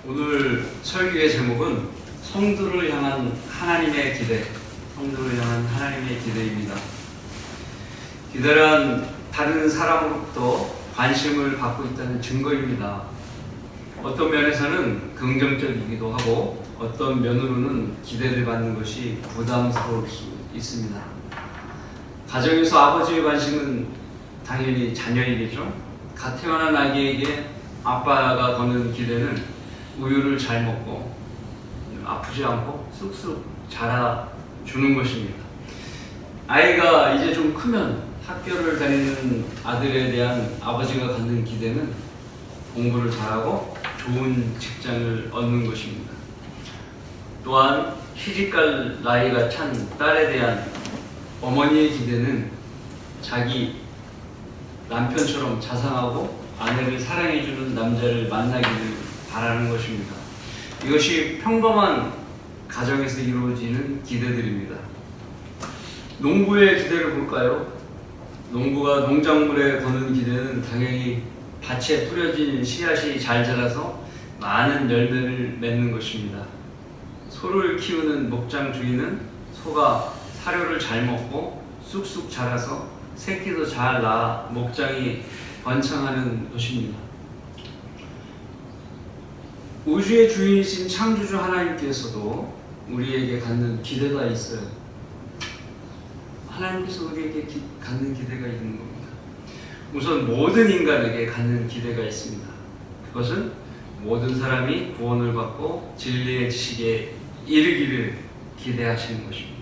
오늘 설교의 제목은 성도를 향한 하나님의 기대, 성도를 향한 하나님의 기대입니다. 기대란 다른 사람으로부터 관심을 받고 있다는 증거입니다. 어떤 면에서는 긍정적이기도 하고 어떤 면으로는 기대를 받는 것이 부담스러울 수 있습니다. 가정에서 아버지의 관심은 당연히 자녀에게죠. 갓 태어난 아기에게 아빠가 거는 기대는 우유를 잘 먹고 아프지 않고 쑥쑥 자라주는 것입니다. 아이가 이제 좀 크면 학교를 다니는 아들에 대한 아버지가 갖는 기대는 공부를 잘하고 좋은 직장을 얻는 것입니다. 또한 시집갈 나이가 찬 딸에 대한 어머니의 기대는 자기 남편처럼 자상하고 아내를 사랑해주는 남자를 만나기를 바라는 것입니다. 이것이 평범한 가정에서 이루어지는 기대들입니다. 농부의 기대를 볼까요? 농부가 농작물에 거는 기대는 당연히 밭에 뿌려진 씨앗이 잘 자라서 많은 열매를 맺는 것입니다. 소를 키우는 목장 주인은 소가 사료를 잘 먹고 쑥쑥 자라서 새끼도 잘 낳아 목장이 번창하는 것입니다. 우주의 주인이신 창조주 하나님께서도 우리에게 갖는 기대가 있어요. 하나님께서 우리에게 갖는 기대가 있는 겁니다. 우선 모든 인간에게 갖는 기대가 있습니다. 그것은 모든 사람이 구원을 받고 진리의 지식에 이르기를 기대하시는 것입니다.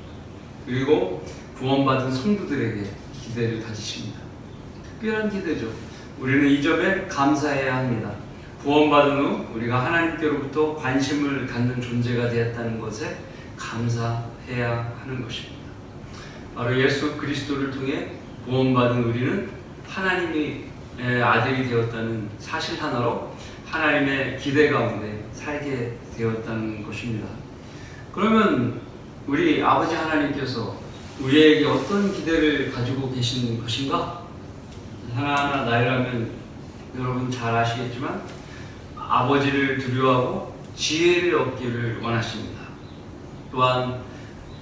그리고 구원받은 성도들에게 기대를 가지십니다. 특별한 기대죠. 우리는 이 점에 감사해야 합니다. 구원받은 후 우리가 하나님께로부터 관심을 갖는 존재가 되었다는 것에 감사해야 하는 것입니다. 바로 예수 그리스도를 통해 구원받은 우리는 하나님의 아들이 되었다는 사실 하나로 하나님의 기대 가운데 살게 되었다는 것입니다. 그러면 우리 아버지 하나님께서 우리에게 어떤 기대를 가지고 계신 것인가? 하나하나 나열하면 여러분 잘 아시겠지만 아버지를 두려워하고 지혜를 얻기를 원하십니다. 또한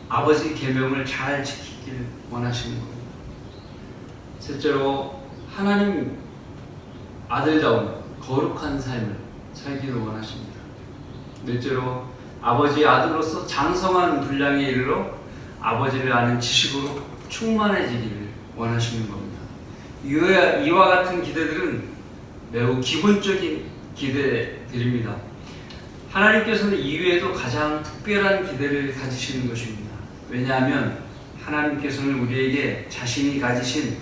아버지 계명을 잘 지키길 원하시는 겁니다. 셋째로 하나님 아들다운 거룩한 삶을 살기를 원하십니다. 넷째로 아버지의 아들로서 장성한 분량에 이르러 아버지를 아는 지식으로 충만해지기를 원하시는 겁니다. 이와 같은 기대들은 매우 기본적인 기대들입니다. 하나님께서는 이외에도 가장 특별한 기대를 가지시는 것입니다. 왜냐하면 하나님께서는 우리에게 자신이 가지신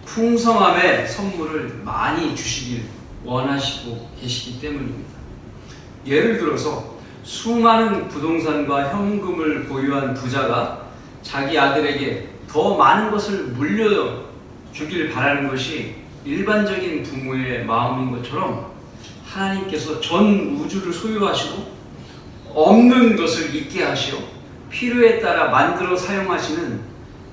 풍성함의 선물을 많이 주시길 원하시고 계시기 때문입니다. 예를 들어서 수많은 부동산과 현금을 보유한 부자가 자기 아들에게 더 많은 것을 물려주길 바라는 것이 일반적인 부모의 마음인 것처럼 하나님께서 전 우주를 소유하시고 없는 것을 있게 하시어 필요에 따라 만들어 사용하시는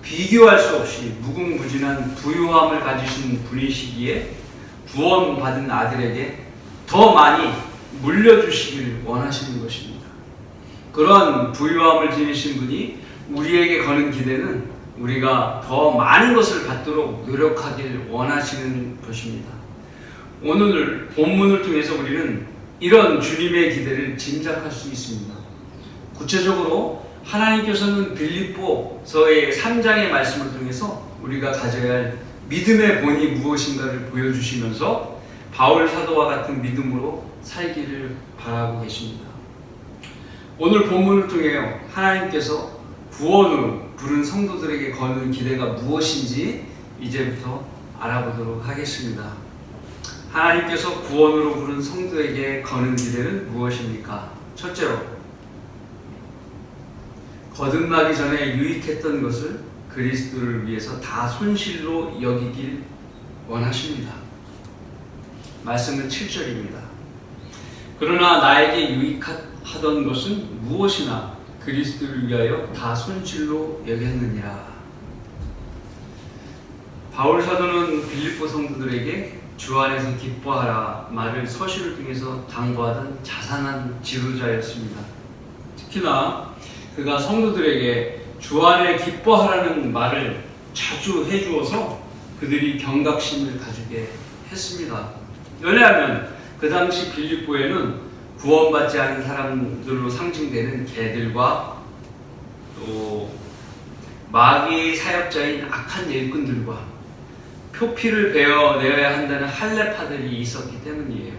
비교할 수 없이 무궁무진한 부유함을 가지신 분이시기에 구원받은 아들에게 더 많이 물려주시길 원하시는 것입니다. 그런 부유함을 지니신 분이 우리에게 거는 기대는 우리가 더 많은 것을 받도록 노력하길 원하시는 것입니다. 오늘 본문을 통해서 우리는 이런 주님의 기대를 짐작할 수 있습니다. 구체적으로 하나님께서는 빌립보서의 3장의 말씀을 통해서 우리가 가져야 할 믿음의 본이 무엇인가를 보여주시면서 바울 사도와 같은 믿음으로 살기를 바라고 계십니다. 오늘 본문을 통해 하나님께서 구원으로 부른 성도들에게 거는 기대가 무엇인지 이제부터 알아보도록 하겠습니다. 하나님께서 구원으로 부른 성도에게 거는 기대는 무엇입니까? 첫째로, 거듭나기 전에 유익했던 것을 그리스도를 위해서 다 손실로 여기길 원하십니다. 말씀은 7절입니다. 그러나 나에게 유익하던 것은 무엇이나 그리스도를 위하여 다 손실로 여겼느니라. 바울 사도는 빌립보 성도들에게 주 안에서 기뻐하라 말을 서신을 통해서 당부하던 자상한 지도자였습니다. 특히나 그가 성도들에게 주 안에 기뻐하라는 말을 자주 해주어서 그들이 경각심을 가지게 했습니다. 왜냐하면 그 당시 빌립보에는 구원받지 않은 사람들로 상징되는 개들과 또 마귀의 사역자인 악한 일꾼들과 표피를 베어내어야 한다는 할례파들이 있었기 때문이에요.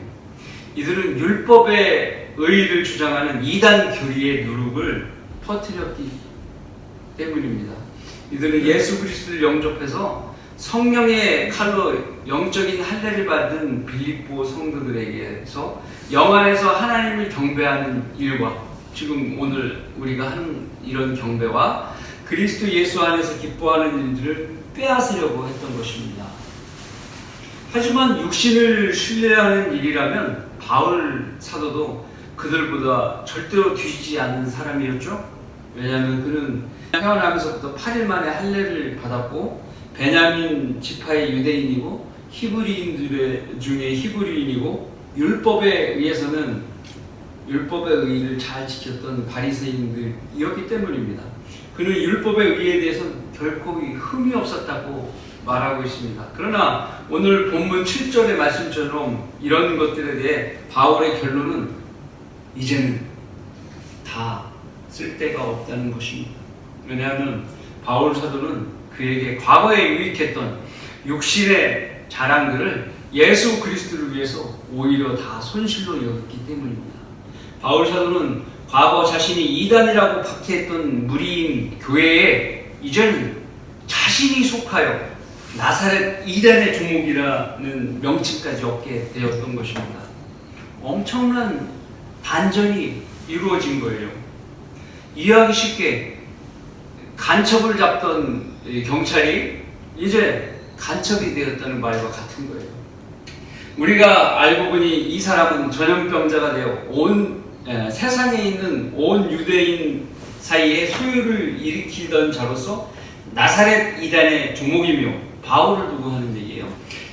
이들은 율법의 의의를 주장하는 이단 교리의 누룩을 퍼뜨렸기 때문입니다. 이들은 예수 그리스도를 영접해서 성령의 칼로 영적인 할례를 받은 빌립보 성도들에게서 영 안에서 하나님을 경배하는 일과 지금 오늘 우리가 하는 이런 경배와 그리스도 예수 안에서 기뻐하는 일들을 빼앗으려고 했던 것입니다. 하지만 육신을 신뢰하는 일이라면 바울 사도도 그들보다 절대로 뒤지지 않는 사람이었죠. 왜냐하면 그는 태어나면서부터 8일 만에 할례를 받았고 베냐민 지파의 유대인이고 히브리인들 중에 히브리인이고 율법에 의해서는 율법의 의의를 잘 지켰던 바리새인들이었기 때문입니다. 그는 율법의 의의에 대해서는 결코 흠이 없었다고 말하고 있습니다. 그러나 오늘 본문 7절의 말씀처럼 이런 것들에 대해 바울의 결론은 이제는 다 쓸데가 없다는 것입니다. 왜냐하면 바울 사도는 그에게 과거에 유익했던 육신의 자랑들을 예수 그리스도를 위해서 오히려 다 손실로 여겼기 때문입니다. 바울 사도는 과거 자신이 이단이라고 박해했던 무리인 교회에 이제는 자신이 속하여 나사렛 이단의 종목이라는 명칭까지 얻게 되었던 것입니다. 엄청난 반전이 이루어진 거예요. 이해하기 쉽게 간첩을 잡던 경찰이 이제 간첩이 되었다는 말과 같은 거예요. 우리가 알고 보니 이 사람은 전염병자가 되어 세상에 있는 온 유대인 사이에 소유를 일으키던 자로서 나사렛 이단의 종목이며 바울을 두고 하는 얘기예요.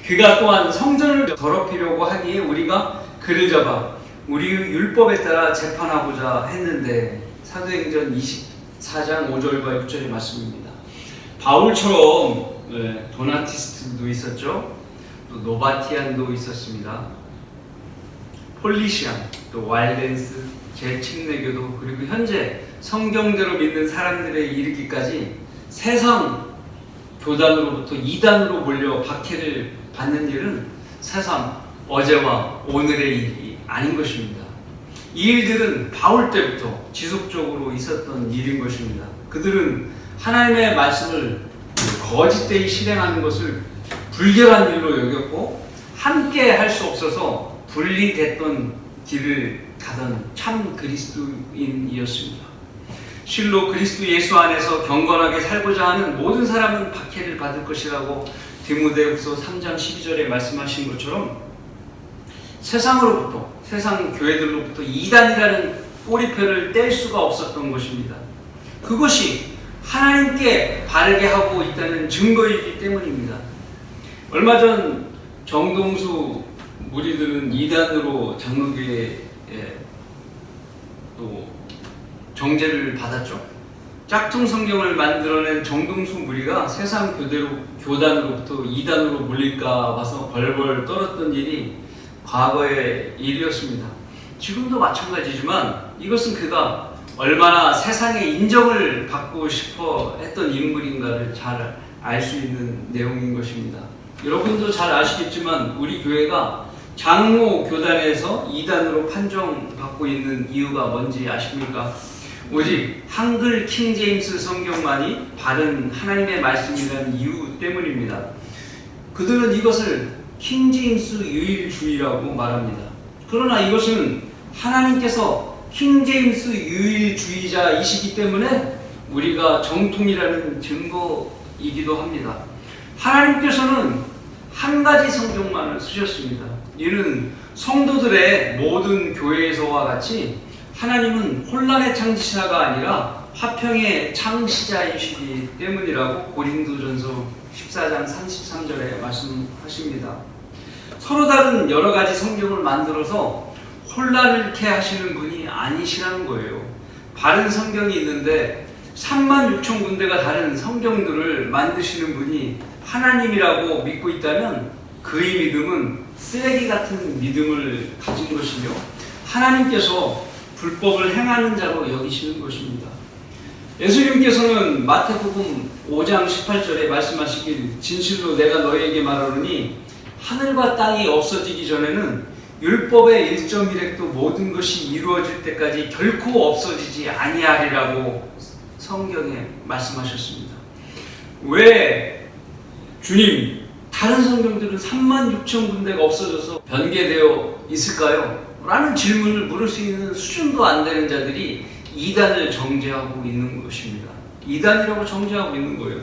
그가 또한 성전을 더럽히려고 하기에 우리가 그를 잡아 우리 율법에 따라 재판하고자 했는데 사도행전 24장 5절과 6절의 말씀입니다. 바울처럼 도나티스트도 있었죠. 또 노바티안도 있었습니다. 폴리시안, 또 와일덴스, 제침내교도 그리고 현재 성경대로 믿는 사람들에 이르기까지 세상 교단으로부터 이단으로 몰려 박해를 받는 일은 세상 어제와 오늘의 일이 아닌 것입니다. 이 일들은 바울 때부터 지속적으로 있었던 일인 것입니다. 그들은 하나님의 말씀을 거짓되이 실행하는 것을 불결한 일로 여겼고 함께 할 수 없어서 분리됐던 길을 가던 참 그리스도인이었습니다. 실로 그리스도 예수 안에서 경건하게 살고자 하는 모든 사람은 박해를 받을 것이라고 디모데후서 3장 12절에 말씀하신 것처럼 세상으로부터 세상 교회들로부터 이단이라는 꼬리표를 뗄 수가 없었던 것입니다. 그것이 하나님께 바르게 하고 있다는 증거이기 때문입니다. 얼마 전 정동수 무리들은 이단으로 장로교회에 또 정죄를 받았죠. 짝퉁 성경을 만들어낸 정동수 무리가 세상 교단으로부터 이단으로 몰릴까 봐서 벌벌 떨었던 일이 과거의 일이었습니다. 지금도 마찬가지지만 이것은 그가 얼마나 세상의 인정을 받고 싶어 했던 인물인가를 잘 알 수 있는 내용인 것입니다. 여러분도 잘 아시겠지만 우리 교회가 장로 교단에서 이단으로 판정받고 있는 이유가 뭔지 아십니까? 오직 한글 킹제임스 성경만이 바른 하나님의 말씀이라는 이유 때문입니다. 그들은 이것을 킹제임스 유일주의라고 말합니다. 그러나 이것은 하나님께서 킹제임스 유일주의자이시기 때문에 우리가 정통이라는 증거이기도 합니다. 하나님께서는 한 가지 성경만을 쓰셨습니다. 이는 성도들의 모든 교회에서와 같이 하나님은 혼란의 창시자가 아니라 화평의 창시자이시기 때문이라고 고린도전서 14장 33절에 말씀하십니다. 서로 다른 여러 가지 성경을 만들어서 혼란케 하시는 분이 아니시라는 거예요. 바른 성경이 있는데 36,000군데가 다른 성경들을 만드시는 분이 하나님이라고 믿고 있다면 그의 믿음은 쓰레기 같은 믿음을 가진 것이며 하나님께서 불법을 행하는 자로 여기시는 것입니다. 예수님께서는 마태복음 5장 18절에 말씀하시길 진실로 내가 너희에게 말하노니 하늘과 땅이 없어지기 전에는 율법의 1.1획도 모든 것이 이루어질 때까지 결코 없어지지 아니하리라고 성경에 말씀하셨습니다. 왜 주님 다른 성경들은 36,000군데가 없어져서 변개되어 있을까요? 라는 질문을 물을 수 있는 수준도 안 되는 자들이 이단을 정죄하고 있는 것입니다. 이단이라고 정죄하고 있는 거예요.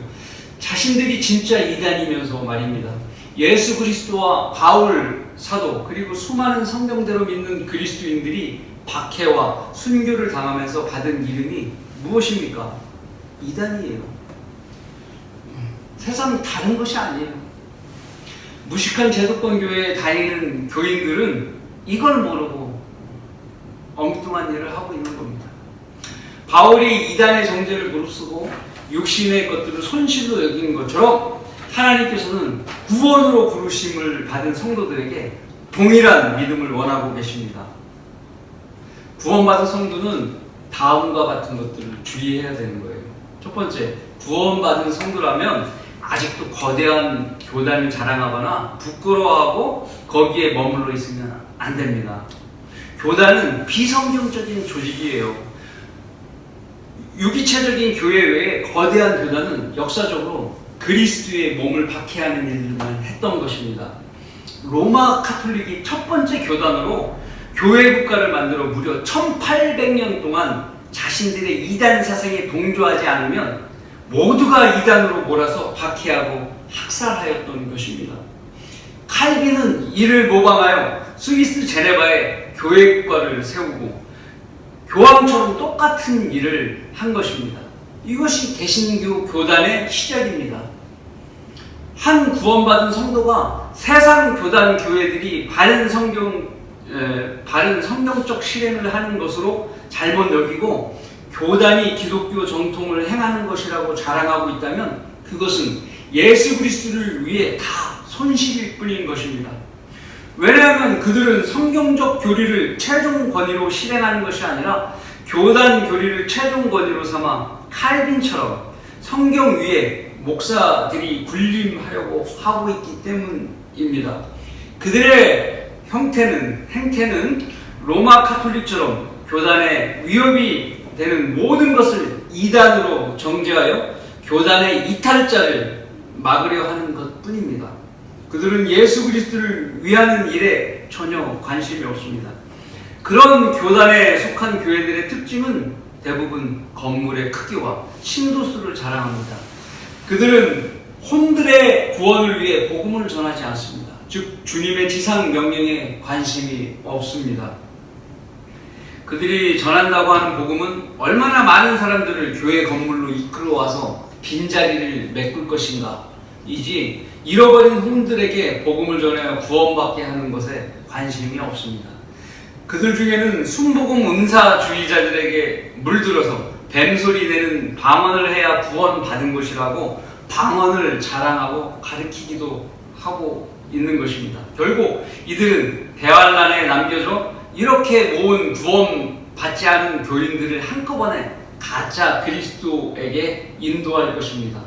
자신들이 진짜 이단이면서 말입니다. 예수 그리스도와 바울 사도 그리고 수많은 성경대로 믿는 그리스도인들이 박해와 순교를 당하면서 받은 이름이 무엇입니까? 이단이에요. 세상 다른 것이 아니에요. 무식한 제도권 교회에 다니는 교인들은 이걸 모르고 엉뚱한 일을 하고 있는 겁니다. 바울이 이단의 정죄를 무릅쓰고 육신의 것들을 손실로 여기는 것처럼 하나님께서는 구원으로 부르심을 받은 성도들에게 동일한 믿음을 원하고 계십니다. 구원받은 성도는 다음과 같은 것들을 주의해야 되는 거예요. 첫 번째, 구원받은 성도라면 아직도 거대한 교단을 자랑하거나 부끄러워하고 거기에 머물러 있으면 안 됩니다. 교단은 비성경적인 조직이에요. 유기체적인 교회 외에 거대한 교단은 역사적으로 그리스도의 몸을 박해하는 일만 했던 것입니다. 로마 카톨릭이 첫 번째 교단으로 교회 국가를 만들어 무려 1800년 동안 자신들의 이단 사상에 동조하지 않으면 모두가 이단으로 몰아서 박해하고 학살하였던 것입니다. 칼빈은 이를 모방하여 스위스 제네바에 교회 국가를 세우고 교황처럼 똑같은 일을 한 것입니다. 이것이 개신교 교단의 시작입니다. 한 구원받은 성도가 세상 교단 교회들이 바른 성경적 실행을 하는 것으로 잘못 여기고 교단이 기독교 정통을 행하는 것이라고 자랑하고 있다면 그것은 예수 그리스도를 위해 다 손실일 뿐인 것입니다. 왜냐하면 그들은 성경적 교리를 최종 권위로 실행하는 것이 아니라 교단 교리를 최종 권위로 삼아 칼빈처럼 성경 위에 목사들이 군림하려고 하고 있기 때문입니다. 그들의 행태는 로마 카톨릭처럼 교단에 위협이 되는 모든 것을 이단으로 정죄하여 교단의 이탈자를 막으려 하는 것뿐입니다. 그들은 예수 그리스도를 위하는 일에 전혀 관심이 없습니다. 그런 교단에 속한 교회들의 특징은 대부분 건물의 크기와 신도수를 자랑합니다. 그들은 혼들의 구원을 위해 복음을 전하지 않습니다. 즉 주님의 지상 명령에 관심이 없습니다. 그들이 전한다고 하는 복음은 얼마나 많은 사람들을 교회 건물로 이끌어와서 빈자리를 메꿀 것인가 이지 잃어버린 혼들에게 복음을 전하여 구원받게 하는 것에 관심이 없습니다. 그들 중에는 순복음 응사주의자들에게 물들어서 뱀소리 내는 방언을 해야 구원받은 것이라고 방언을 자랑하고 가르치기도 하고 있는 것입니다. 결국 이들은 대환란에 남겨져 이렇게 모은 구원받지 않은 교인들을 한꺼번에 가짜 그리스도에게 인도할 것입니다.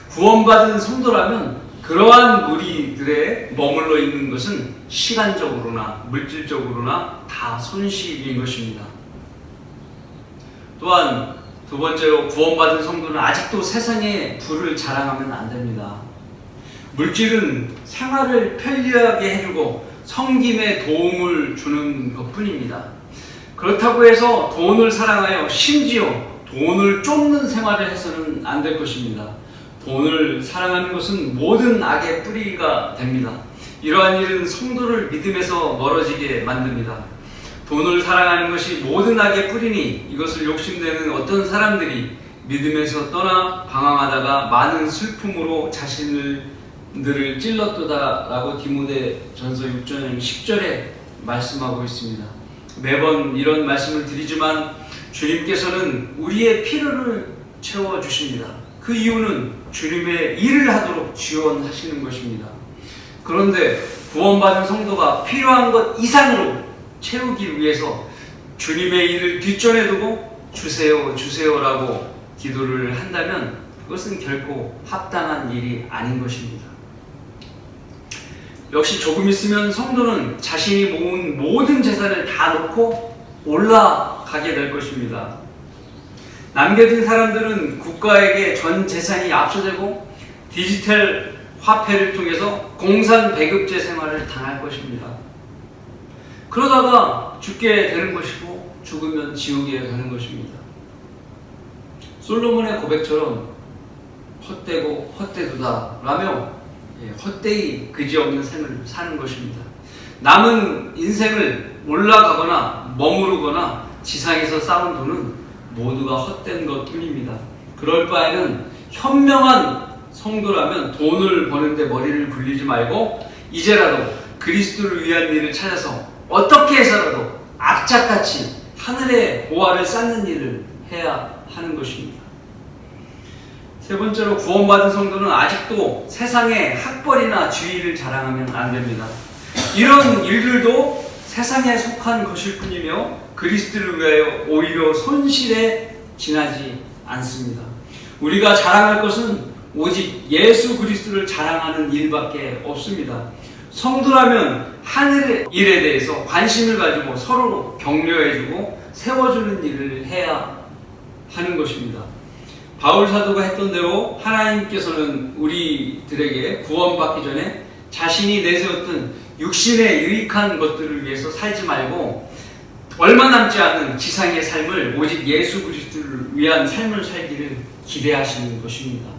구원받은 성도라면 그러한 무리들에 머물러 있는 것은 시간적으로나 물질적으로나 다 손실인 것입니다. 또한 두 번째로 구원받은 성도는 아직도 세상의 부를 자랑하면 안 됩니다. 물질은 생활을 편리하게 해주고 섬김에 도움을 주는 것뿐입니다. 그렇다고 해서 돈을 사랑하여 심지어 돈을 쫓는 생활을 해서는 안 될 것입니다. 돈을 사랑하는 것은 모든 악의 뿌리가 됩니다. 이러한 일은 성도를 믿음에서 멀어지게 만듭니다. 돈을 사랑하는 것이 모든 악의 뿌리니 이것을 욕심내는 어떤 사람들이 믿음에서 떠나 방황하다가 많은 슬픔으로 자신을 너를 찔렀도다라고 디모데전서 6장 10절에 말씀하고 있습니다. 매번 이런 말씀을 드리지만 주님께서는 우리의 필요를 채워주십니다. 그 이유는 주님의 일을 하도록 지원하시는 것입니다. 그런데 구원받은 성도가 필요한 것 이상으로 채우기 위해서 주님의 일을 뒷전에 두고 주세요, 주세요라고 기도를 한다면 그것은 결코 합당한 일이 아닌 것입니다. 역시 조금 있으면 성도는 자신이 모은 모든 재산을 다 놓고 올라가게 될 것입니다. 남겨진 사람들은 국가에게 전 재산이 압수되고 디지털 화폐를 통해서 공산배급제 생활을 당할 것입니다. 그러다가 죽게 되는 것이고 죽으면 지옥에 가는 것입니다. 솔로몬의 고백처럼 헛되고 헛되도다 라며 헛되이 그지없는 생을 사는 것입니다. 남은 인생을 올라가거나 머무르거나 지상에서 쌓은 돈은 모두가 헛된 것 뿐입니다. 그럴 바에는 현명한 성도라면 돈을 버는데 머리를 굴리지 말고 이제라도 그리스도를 위한 일을 찾아서 어떻게 해서라도 악착같이 하늘의 보화를 쌓는 일을 해야 하는 것입니다. 세 번째로 구원받은 성도는 아직도 세상의 학벌이나 지위를 자랑하면 안 됩니다. 이런 일들도 세상에 속한 것일 뿐이며 그리스도를 위하여 오히려 손실에 지나지 않습니다. 우리가 자랑할 것은 오직 예수 그리스도를 자랑하는 일밖에 없습니다. 성도라면 하늘의 일에 대해서 관심을 가지고 서로 격려해주고 세워주는 일을 해야 하는 것입니다. 바울 사도가 했던 대로 하나님께서는 우리들에게 구원받기 전에 자신이 내세웠던 육신의 유익한 것들을 위해서 살지 말고 얼마 남지 않은 지상의 삶을 오직 예수 그리스도를 위한 삶을 살기를 기대하시는 것입니다.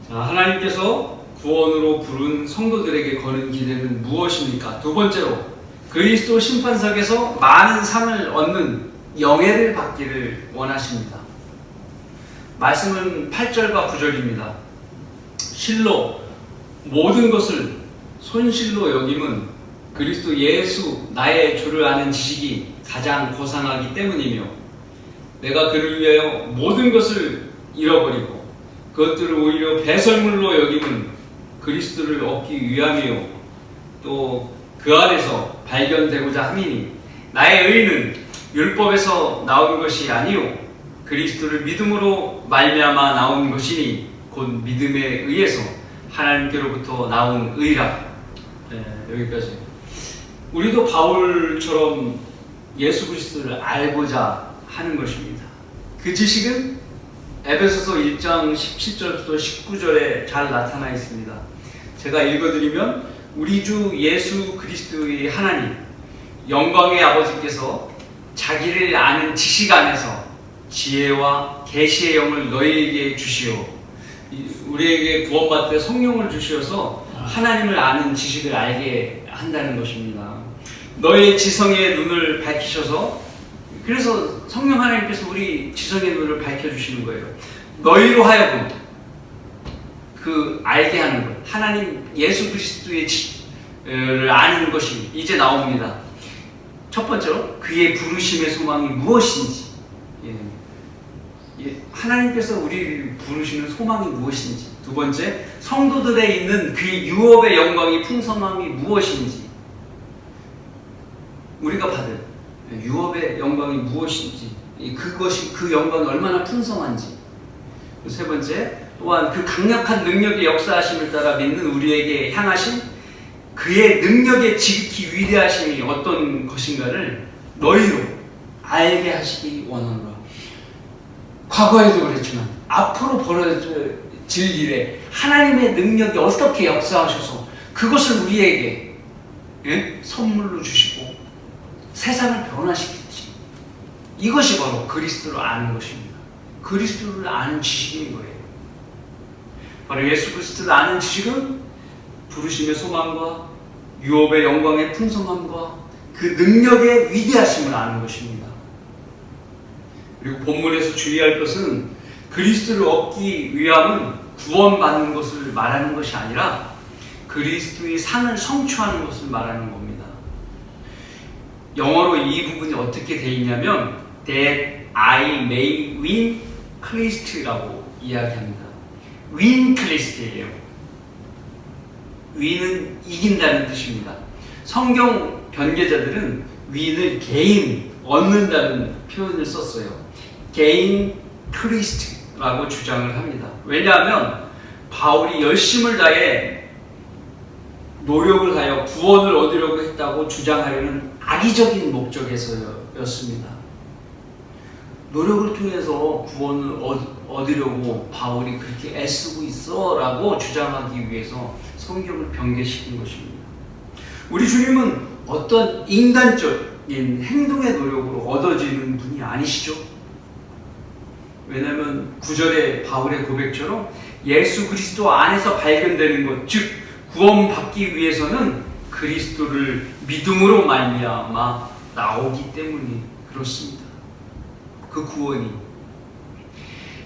자, 하나님께서 구원으로 부른 성도들에게 거는 기대는 무엇입니까? 두 번째로 그리스도 심판석에서 많은 상을 얻는 영예를 받기를 원하십니다. 말씀은 8절과 9절입니다. 실로 모든 것을 손실로 여김은 그리스도 예수 나의 주를 아는 지식이 가장 고상하기 때문이며 내가 그를 위하여 모든 것을 잃어버리고 그것들을 오히려 배설물로 여김은 그리스도를 얻기 위함이요 또 그 안에서 발견되고자 함이니 나의 의는 율법에서 나온 것이 아니요 그리스도를 믿음으로 말미암아 나온 것이니 곧 믿음에 의해서 하나님께로부터 나온 의라. 여기까지. 우리도 바울처럼 예수 그리스도를 알고자 하는 것입니다. 그 지식은 에베소서 1장 17절부터 19절에 잘 나타나 있습니다. 제가 읽어드리면 우리 주 예수 그리스도의 하나님 영광의 아버지께서 자기를 아는 지식 안에서 지혜와 계시의 영을 너희에게 주시오. 우리에게 구원받을 때 성령을 주시어서 하나님을 아는 지식을 알게 한다는 것입니다. 너의 지성의 눈을 밝히셔서 그래서 성령 하나님께서 우리 지성의 눈을 밝혀주시는 거예요. 너희로 하여금 그 알게 하는 것, 하나님 예수 그리스도의 를 아는 것이 이제 나옵니다. 첫 번째로 그의 부르심의 소망이 무엇인지, 하나님께서 우리를 부르시는 소망이 무엇인지. 두 번째, 성도들에 있는 그 유업의 영광이 풍성함이 무엇인지, 우리가 받을 유업의 영광이 무엇인지, 그것이 그 영광이 얼마나 풍성한지. 세 번째, 또한 그 강력한 능력의 역사하심을 따라 믿는 우리에게 향하신 그의 능력의 지극히 위대하심이 어떤 것인가를 너희로 알게 하시기 원하노라. 과거에도 그랬지만 앞으로 벌어질 일에 하나님의 능력이 어떻게 역사하셔서 그것을 우리에게 선물로 주시고 세상을 변화시킬지, 이것이 바로 그리스도를 아는 것입니다. 그리스도를 아는 지식인 거예요. 바로 예수 그리스도를 아는 지식은 부르심의 소망과 유업의 영광의 풍성함과 그 능력의 위대하심을 아는 것입니다. 그리고 본문에서 주의할 것은 그리스도를 얻기 위함은 구원받는 것을 말하는 것이 아니라 그리스도의 상을 성취하는 것을 말하는 겁니다. 영어로 이 부분이 어떻게 되어 있냐면 that I may win Christ라고 이야기합니다. win Christ예요. win은 이긴다는 뜻입니다. 성경 변계자들은 win을 gain, 얻는다는 표현을 썼어요. gain Christ라고 주장을 합니다. 왜냐하면 바울이 열심을 다해 노력을 하여 구원을 얻으려고 했다고 주장하려는 악의적인 목적에서였습니다. 노력을 통해서 구원을 얻으려고 바울이 그렇게 애쓰고 있어 라고 주장하기 위해서 성경을 변개시킨 것입니다. 우리 주님은 어떤 인간적인 행동의 노력으로 얻어지는 분이 아니시죠? 왜냐하면 9절의 바울의 고백처럼 예수 그리스도 안에서 발견되는 것, 즉 구원받기 위해서는 그리스도를 믿음으로 말미암아 나오기 때문이 그렇습니다. 그 구원이.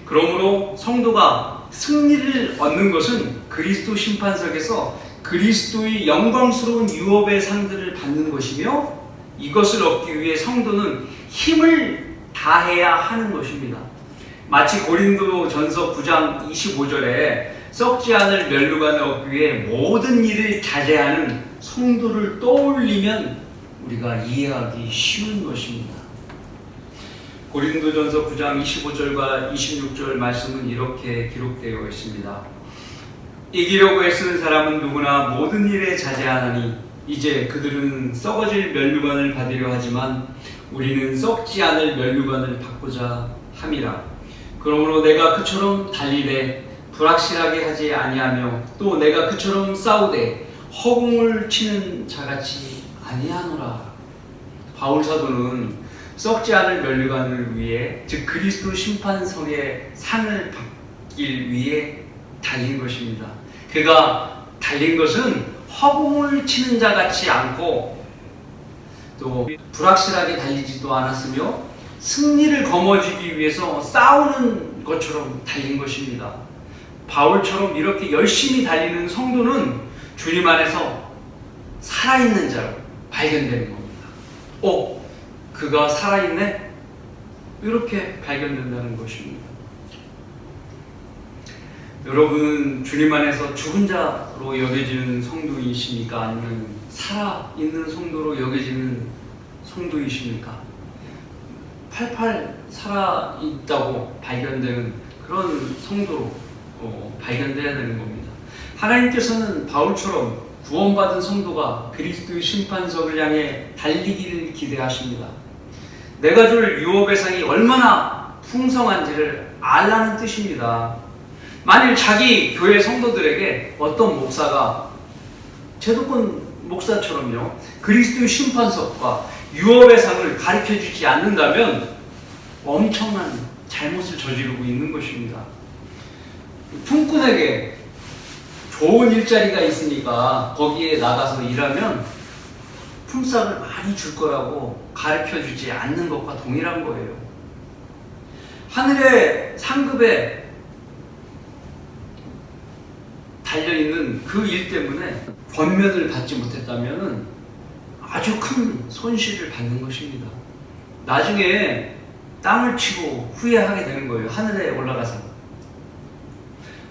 그러므로 성도가 승리를 얻는 것은 그리스도 심판석에서 그리스도의 영광스러운 유업의 상들을 받는 것이며, 이것을 얻기 위해 성도는 힘을 다해야 하는 것입니다. 마치 고린도전서 9장 25절에 썩지 않을 멸류관을 얻기 위해 모든 일을 자제하는 성도를 떠올리면 우리가 이해하기 쉬운 것입니다. 고린도전서 9장 25절과 26절 말씀은 이렇게 기록되어 있습니다. 이기려고 애쓰는 사람은 누구나 모든 일에 자제하나니 이제 그들은 썩어질 멸류관을 받으려 하지만 우리는 썩지 않을 멸류관을 받고자 함이라. 그러므로 내가 그처럼 달리되 불확실하게 하지 아니하며 또 내가 그처럼 싸우되 허공을 치는 자같이 아니하노라. 바울 사도는 썩지 않을 멸류관을 위해, 즉 그리스도 심판석의 상을 받기 위해 달린 것입니다. 그가 달린 것은 허공을 치는 자같이 않고 또 불확실하게 달리지도 않았으며 승리를 거머쥐기 위해서 싸우는 것처럼 달린 것입니다. 바울처럼 이렇게 열심히 달리는 성도는 주님 안에서 살아있는 자로 발견되는 겁니다. 그가 살아있네? 이렇게 발견된다는 것입니다. 여러분은 주님 안에서 죽은 자로 여겨지는 성도이십니까? 아니면 살아있는 성도로 여겨지는 성도이십니까? 팔팔 살아있다고 발견되는 그런 성도로 발견돼야 되는 겁니다. 하나님께서는 바울처럼 구원받은 성도가 그리스도의 심판석을 향해 달리기를 기대하십니다. 내가 줄 유업의 상이 얼마나 풍성한지를 알라는 뜻입니다. 만일 자기 교회 성도들에게 어떤 목사가 제도권 목사처럼요 그리스도의 심판석과 유업의 상을 가르쳐주지 않는다면 엄청난 잘못을 저지르고 있는 것입니다. 품꾼에게 좋은 일자리가 있으니까 거기에 나가서 일하면 품삯을 많이 줄 거라고 가르쳐주지 않는 것과 동일한 거예요. 하늘의 상급에 달려있는 그 일 때문에 권면을 받지 못했다면 아주 큰 손실을 받는 것입니다. 나중에 땅을 치고 후회하게 되는 거예요. 하늘에 올라가서.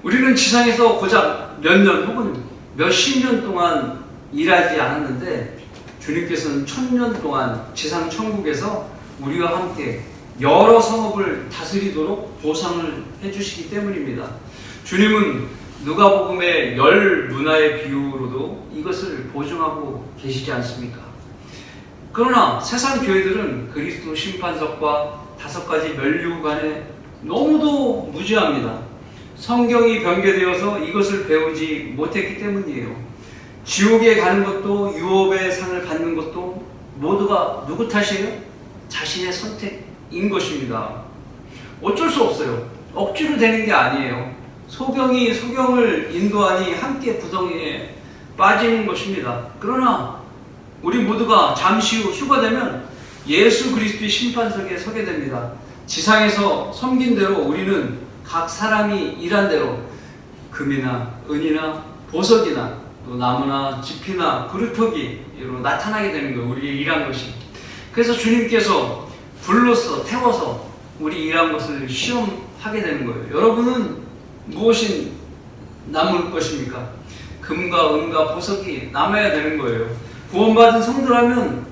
우리는 지상에서 고작 몇 년 혹은 몇십 년 동안 일하지 않았는데 주님께서는 1000년 동안 지상 천국에서 우리와 함께 여러 성읍을 다스리도록 보상을 해주시기 때문입니다. 주님은 누가복음의 10문화의 비유로도 이것을 보증하고 계시지 않습니까? 그러나 세상 교회들은 그리스도 심판석과 5가지 멸류관에 너무도 무지합니다. 성경이 변개되어서 이것을 배우지 못했기 때문이에요. 지옥에 가는 것도 유업의 상을 받는 것도 모두가 누구 탓이에요? 자신의 선택인 것입니다. 어쩔 수 없어요. 억지로 되는 게 아니에요. 소경이 소경을 인도하니 함께 구덩이에 빠지는 것입니다. 그러나 우리 모두가 잠시 후 휴가되면 예수 그리스도의 심판석에 서게 됩니다. 지상에서 섬긴 대로 우리는 각 사람이 일한 대로 그 금이나 은이나 보석이나 또 나무나 지피나 그루터기로 나타나게 되는 거예요. 우리 일한 것이. 그래서 주님께서 불로써 태워서 우리 일한 것을 시험하게 되는 거예요. 여러분은 무엇이 남을 것입니까? 금과 은과 보석이 남아야 되는 거예요. 구원받은 성도라면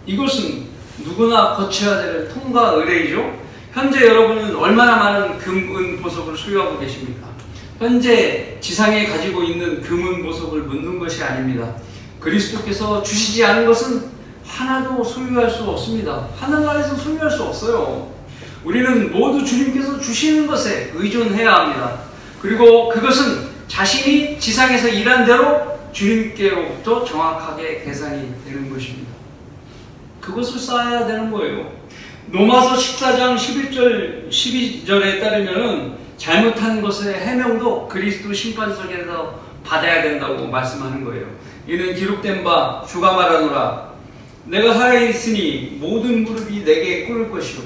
이것은 누구나 거쳐야 될 통과 의례이죠. 현재 여러분은 얼마나 많은 금, 은, 보석을 소유하고 계십니까? 현재 지상에 가지고 있는 금, 은, 보석을 묻는 것이 아닙니다. 그리스도께서 주시지 않은 것은 하나도 소유할 수 없습니다. 하늘나라에서 소유할 수 없어요. 우리는 모두 주님께서 주시는 것에 의존해야 합니다. 그리고 그것은 자신이 지상에서 일한 대로 주님께로부터 정확하게 계산이 되는 것입니다. 그것을 쌓아야 되는 거예요. 로마서 14장 11절 12절에 따르면 잘못한 것의 해명도 그리스도 심판석에서 받아야 된다고 말씀하는 거예요. 이는 기록된 바 주가 말하노라 내가 살아있으니 모든 무릎이 내게 꿇을 것이요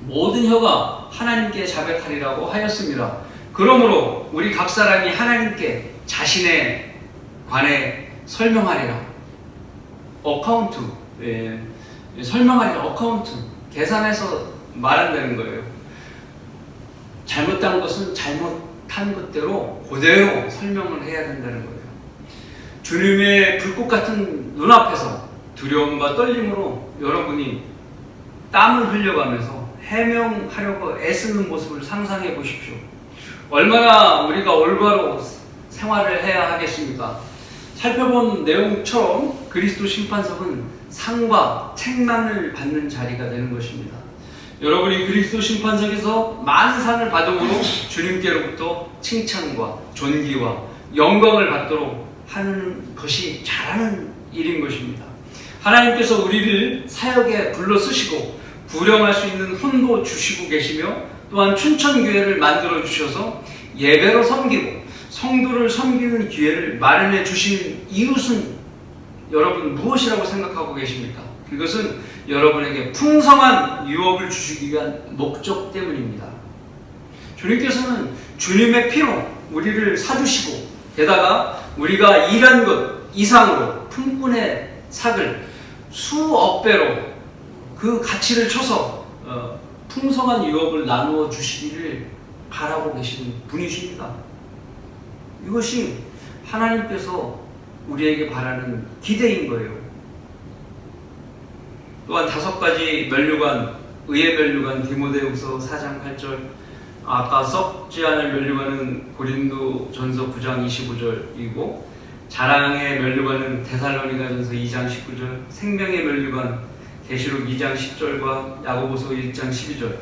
모든 혀가 하나님께 자백하리라고 하였습니다. 그러므로 우리 각 사람이 하나님께 자신에 관해 설명하리라. 어카운트, 설명하리라. 어카운트, 계산해서 말한다는 거예요. 잘못한 것은 잘못한 것대로 그대로 설명을 해야 된다는 거예요. 주님의 불꽃 같은 눈앞에서 두려움과 떨림으로 여러분이 땀을 흘려가면서 해명하려고 애쓰는 모습을 상상해 보십시오. 얼마나 우리가 올바로 생활을 해야 하겠습니까? 살펴본 내용처럼 그리스도 심판석은 상과 책망을 받는 자리가 되는 것입니다. 여러분이 그리스도 심판석에서 많은 상을 받음으로 주님께로부터 칭찬과 존귀와 영광을 받도록 하는 것이 잘하는 일인 것입니다. 하나님께서 우리를 사역에 불러 쓰시고 부령할 수 있는 혼도 주시고 계시며 또한 춘천교회를 만들어 주셔서 예배로 섬기고 성도를 섬기는 기회를 마련해 주신 이웃은 여러분 무엇이라고 생각하고 계십니까? 그것은 여러분에게 풍성한 유업을 주시기 위한 목적 때문입니다. 주님께서는 주님의 피로 우리를 사주시고 게다가 우리가 일한 것 이상으로 품꾼의 삭을 수억 배로 그 가치를 쳐서 풍성한 유업을 나누어 주시기를 바라고 계시는 분이십니다. 이것이 하나님께서 우리에게 바라는 기대인 거예요. 또한 5가지 면류관, 의의 면류관 디모데후서 4장 8절, 아까 썩지 않을 면류관은 고린도전서 9장 25절이고 자랑의 면류관은 데살로니가전서 2장 19절, 생명의 면류관 계시록 2장 10절과 야고보서 1장 12절,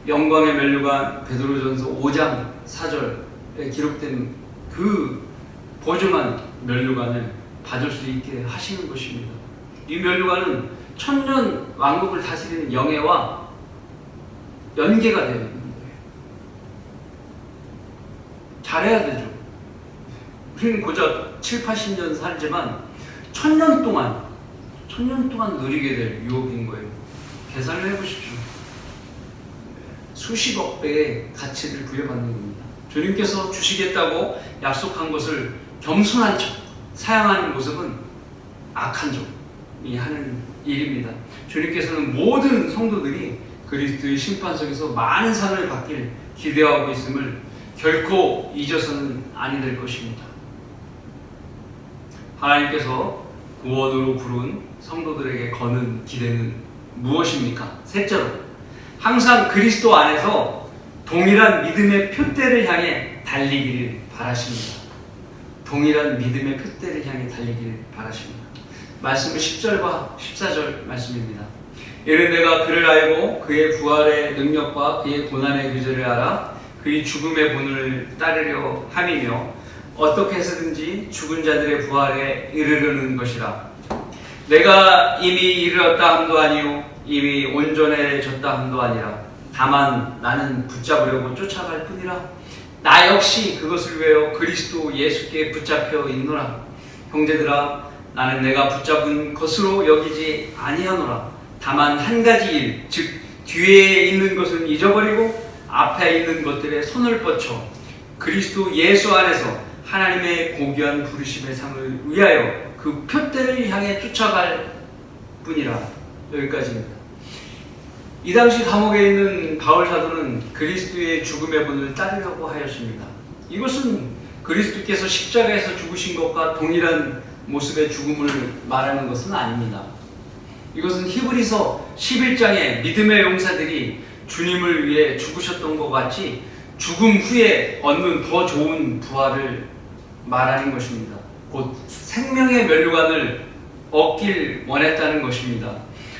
영광의 면류관 베드로전서 5장 4절에 기록된 그 보증한 면류관을 받을 수 있게 하시는 것입니다. 이 면류관은 천년 왕국을 다스리는 영예와 연계가 되는 거예요. 잘해야 되죠. 우리는 고작 7, 80년 살지만 천년 동안 누리게 될 유업인 거예요. 계산을 해보십시오. 수십억 배의 가치를 부여받는 겁니다. 주님께서 주시겠다고 약속한 것을 겸손한 척 사양하는 모습은 악한 족이 하는 일입니다. 주님께서는 모든 성도들이 그리스도의 심판석에서 많은 상을 받길 기대하고 있음을 결코 잊어서는 아니 될 것입니다. 하나님께서 구원으로 부른 성도들에게 거는 기대는 무엇입니까? 셋째로, 항상 그리스도 안에서 동일한 믿음의 표대를 향해 달리기를 바라십니다. 동일한 믿음의 표대를 향해 달리기를 바라십니다. 말씀은 10절과 14절 말씀입니다. 이는 내가 그를 알고 그의 부활의 능력과 그의 고난의 규제를 알아 그의 죽음의 본을 따르려 함이며 어떻게 해서든지 죽은 자들의 부활에 이르르는 것이라. 내가 이미 이르렀다 함도 아니요 이미 온전해졌다 함도 아니라 다만 나는 붙잡으려고 쫓아갈 뿐이라. 나 역시 그것을 위하여 그리스도 예수께 붙잡혀 있노라. 형제들아, 나는 내가 붙잡은 것으로 여기지 아니하노라. 다만 한 가지 일, 즉 뒤에 있는 것은 잊어버리고 앞에 있는 것들에 손을 뻗쳐 그리스도 예수 안에서 하나님의 고귀한 부르심의 상을 위하여 그 표대를 향해 쫓아갈 뿐이라. 여기까지입니다. 이 당시 감옥에 있는 바울 사도는 그리스도의 죽음의 본을 따르려고 하였습니다. 이것은 그리스도께서 십자가에서 죽으신 것과 동일한 모습의 죽음을 말하는 것은 아닙니다. 이것은 히브리서 11장의 믿음의 용사들이 주님을 위해 죽으셨던 것 같이 죽음 후에 얻는 더 좋은 부활을 말하는 것입니다. 곧 생명의 면류관을 얻길 원했다는 것입니다.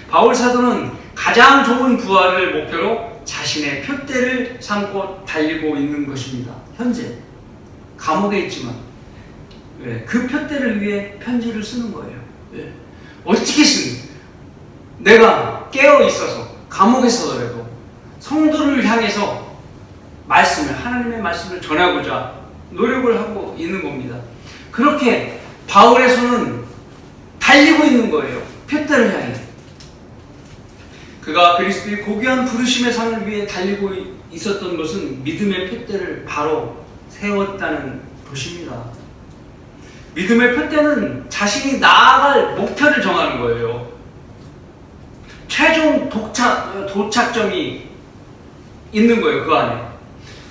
바울 사도는 가장 좋은 부활을 목표로 자신의 표대를 삼고 달리고 있는 것입니다. 현재 감옥에 있지만 그 표대를 위해 편지를 쓰는 거예요. 어떻게 쓰니? 내가 깨어 있어서 감옥에서더라도 성도를 향해서 하나님의 말씀을 전하고자 노력을 하고 있는 겁니다. 그렇게 바울의 손은 달리고 있는 거예요. 표대를 향해. 그가 그리스도의 고귀한 부르심의 상을 위해 달리고 있었던 것은 믿음의 표대를 바로 세웠다는 것입니다. 믿음의 표대는 자신이 나아갈 목표를 정하는 거예요. 최종 도착점이 있는 거예요. 그 안에.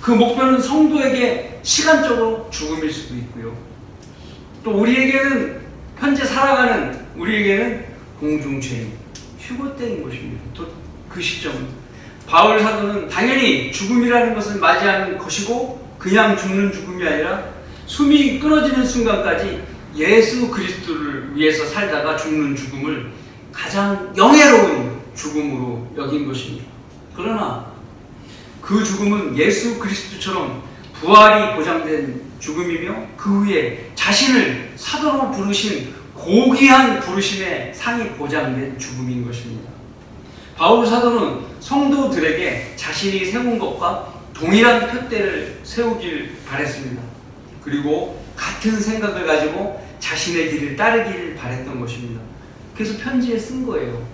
그 목표는 성도에게 시간적으로 죽음일 수도 있고요. 또 우리에게는 현재 살아가는 우리에게는 공중죄인, 휴거 때인 것입니다. 또 그 시점은 바울 사도는 당연히 죽음이라는 것을 맞이하는 것이고 그냥 죽는 죽음이 아니라 숨이 끊어지는 순간까지 예수 그리스도를 위해서 살다가 죽는 죽음을 가장 영예로운 죽음으로 여긴 것입니다. 그러나 그 죽음은 예수 그리스도처럼 부활이 보장된 죽음이며 그 후에 자신을 사도로 부르신 고귀한 부르심의 상이 보장된 죽음인 것입니다. 바울 사도는 성도들에게 자신이 세운 것과 동일한 표대를 세우길 바랬습니다. 그리고 같은 생각을 가지고 자신의 길을 따르기를 바랬던 것입니다. 그래서 편지에 쓴 거예요.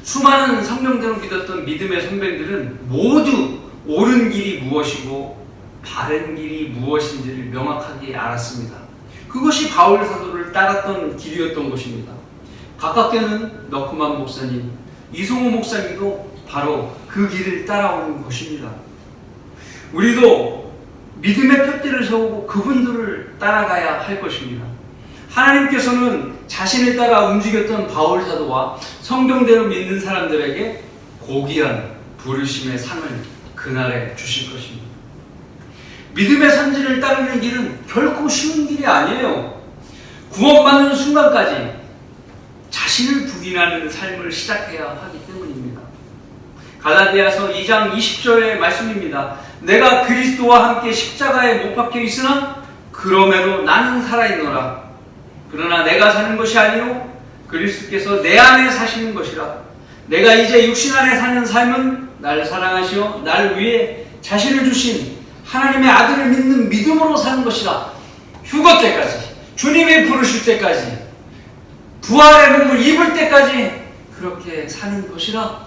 수많은 성령대로 믿었던 믿음의 선배들은 모두 옳은 길이 무엇이고 바른 길이 무엇인지를 명확하게 알았습니다. 그것이 바울 사도를 따랐던 길이었던 것입니다. 가깝게는 너크만 목사님, 이송호 목사님도 바로 그 길을 따라오는 것입니다. 우리도 믿음의 표대를 세우고 그분들을 따라가야 할 것입니다. 하나님께서는 자신을 따라 움직였던 바울 사도와 성경대로 믿는 사람들에게 고귀한 부르심의 상을 그날에 주실 것입니다. 믿음의 선지를 따르는 길은 결코 쉬운 길이 아니에요. 구원받는 순간까지 자신을 부인하는 삶을 시작해야 하기 때문입니다. 갈라디아서 2장 20절의 말씀입니다. 내가 그리스도와 함께 십자가에 못 박혀 있으나 그럼에도 나는 살아있노라. 그러나 내가 사는 것이 아니요 그리스도께서 내 안에 사시는 것이라. 내가 이제 육신 안에 사는 삶은 나를 사랑하시어 나를 위해 자신을 주신 하나님의 아들을 믿는 믿음으로 사는 것이라. 휴거 때까지, 주님이 부르실 때까지, 부활의 몸을 입을 때까지 그렇게 사는 것이라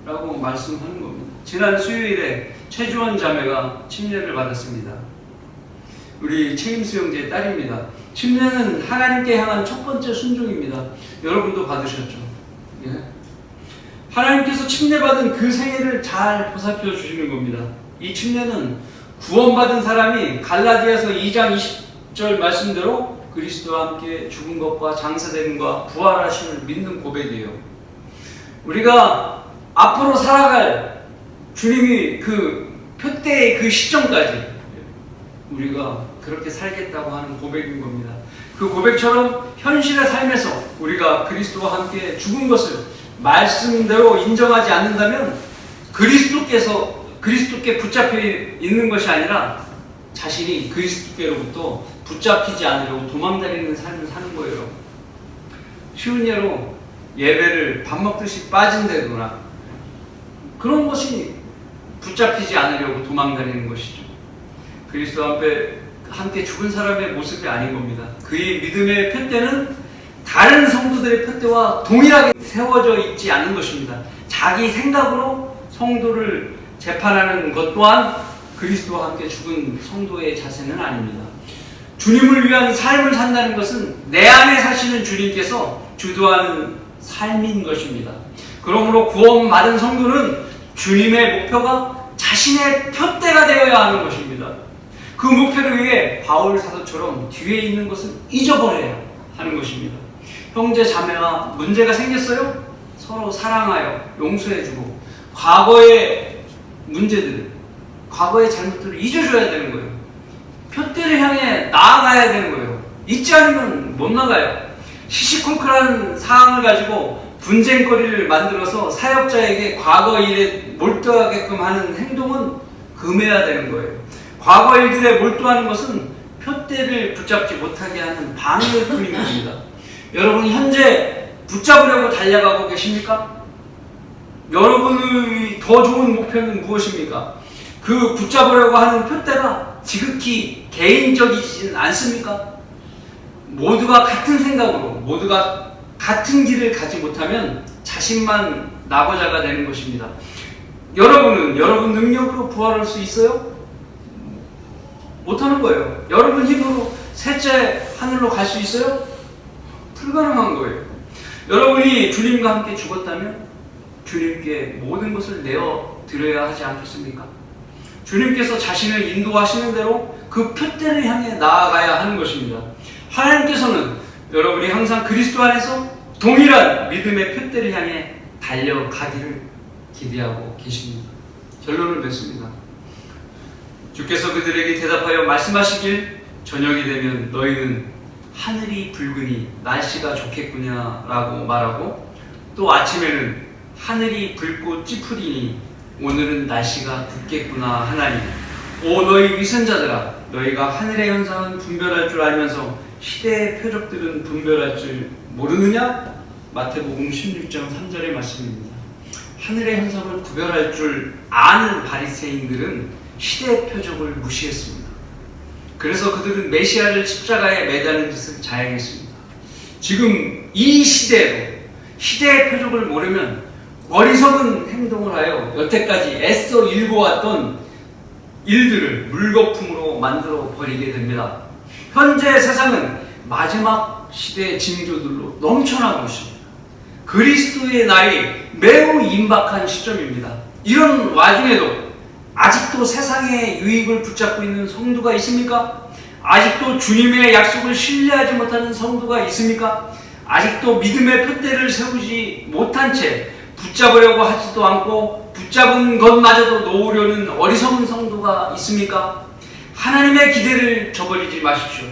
라고 말씀하는 겁니다. 지난 수요일에 최주원 자매가 침례를 받았습니다. 우리 최임수 형제의 딸입니다. 침례는 하나님께 향한 첫 번째 순종입니다. 여러분도 받으셨죠? 예? 하나님께서 침례받은 그 생애를 잘 보살펴 주시는 겁니다. 이 침례는 구원받은 사람이 갈라디아서 2장 20절 말씀대로 그리스도와 함께 죽은 것과 장사되는과 부활하심을 믿는 고백이에요. 우리가 앞으로 살아갈 주님이 그 표대의 그 시점까지 우리가 그렇게 살겠다고 하는 고백인 겁니다. 그 고백처럼 현실의 삶에서 우리가 그리스도와 함께 죽은 것을 말씀대로 인정하지 않는다면 그리스도께 붙잡혀 있는 것이 아니라 자신이 그리스도께로부터 붙잡히지 않으려고 도망다니는 삶을 사는 거예요. 쉬운 예로 예배를 밥 먹듯이 빠진다거나 그런 것이 붙잡히지 않으려고 도망다니는 것이죠. 그리스도와 함께 죽은 사람의 모습이 아닌 겁니다. 그의 믿음의 표대는 다른 성도들의 표대와 동일하게 세워져 있지 않은 것입니다. 자기 생각으로 성도를 재판하는 것 또한 그리스도와 함께 죽은 성도의 자세는 아닙니다. 주님을 위한 삶을 산다는 것은 내 안에 사시는 주님께서 주도하는 삶인 것입니다. 그러므로 구원받은 성도는 주님의 목표가 자신의 표대가 되어야 하는 것입니다. 그 목표를 위해 바울 사도처럼 뒤에 있는 것을 잊어버려야 하는 것입니다. 형제 자매와 문제가 생겼어요? 서로 사랑하여 용서해주고 과거의 문제들, 과거의 잘못들을 잊어줘야 되는 거예요. 표대를 향해 나아가야 되는 거예요. 잊지 않으면 못 나가요. 시시콜콜한 상황을 가지고 분쟁거리를 만들어서 사역자에게 과거 일에 몰두하게끔 하는 행동은 금해야 되는 거예요. 과거 일들에 몰두하는 것은 표대를 붙잡지 못하게 하는 방해일 뿐인 겁니다. 여러분 현재 붙잡으려고 달려가고 계십니까? 여러분의 더 좋은 목표는 무엇입니까? 그 붙잡으려고 하는 표대가 지극히 개인적이진 않습니까? 모두가 같은 생각으로, 모두가 같은 길을 가지 못하면 자신만 나고자가 되는 것입니다. 여러분은 여러분 능력으로 부활할 수 있어요? 못하는 거예요. 여러분 힘으로 셋째 하늘로 갈 수 있어요? 불가능한 거예요. 여러분이 주님과 함께 죽었다면 주님께 모든 것을 내어 드려야 하지 않겠습니까? 주님께서 자신을 인도하시는 대로 그 표대를 향해 나아가야 하는 것입니다. 하나님께서는 여러분이 항상 그리스도 안에서 동일한 믿음의 표대를 향해 달려가기를 기대하고 계십니다. 결론을 맺습니다. 주께서 그들에게 대답하여 말씀하시길 저녁이 되면 너희는 하늘이 붉으니 날씨가 좋겠구나 라고 말하고 또 아침에는 하늘이 붉고 찌푸리니 오늘은 날씨가 굽겠구나 하나니 오 너희 위선자들아 너희가 하늘의 현상은 분별할 줄 알면서 시대의 표적들은 분별할 줄 모르느냐? 마태복음 16장 3절의 말씀입니다. 하늘의 현상을 구별할 줄 아는 바리새인들은 시대의 표적을 무시했습니다. 그래서 그들은 메시아를 십자가에 매다는 짓을 자행했습니다. 지금 이 시대로 시대의 표적을 모르면 어리석은 행동을 하여 여태까지 애써 일궈왔던 일들을 물거품으로 만들어 버리게 됩니다. 현재 세상은 마지막 시대의 징조들로 넘쳐나고 있습니다. 그리스도의 날이 매우 임박한 시점입니다. 이런 와중에도 아직도 세상의 유익을 붙잡고 있는 성도가 있습니까? 아직도 주님의 약속을 신뢰하지 못하는 성도가 있습니까? 아직도 믿음의 표대를 세우지 못한 채 붙잡으려고 하지도 않고 붙잡은 것마저도 놓으려는 어리석은 성도가 있습니까? 하나님의 기대를 저버리지 마십시오.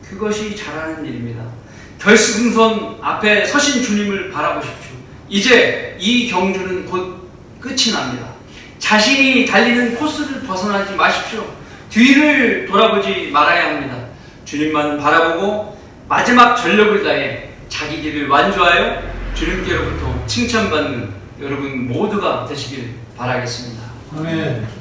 그것이 잘하는 일입니다. 결승선 앞에 서신 주님을 바라보십시오. 이제 이 경주는 곧 끝이 납니다. 자신이 달리는 코스를 벗어나지 마십시오. 뒤를 돌아보지 말아야 합니다. 주님만 바라보고 마지막 전력을 다해 자기 길을 완주하여 주님께로부터 칭찬받는 여러분 모두가 되시길 바라겠습니다. 아멘.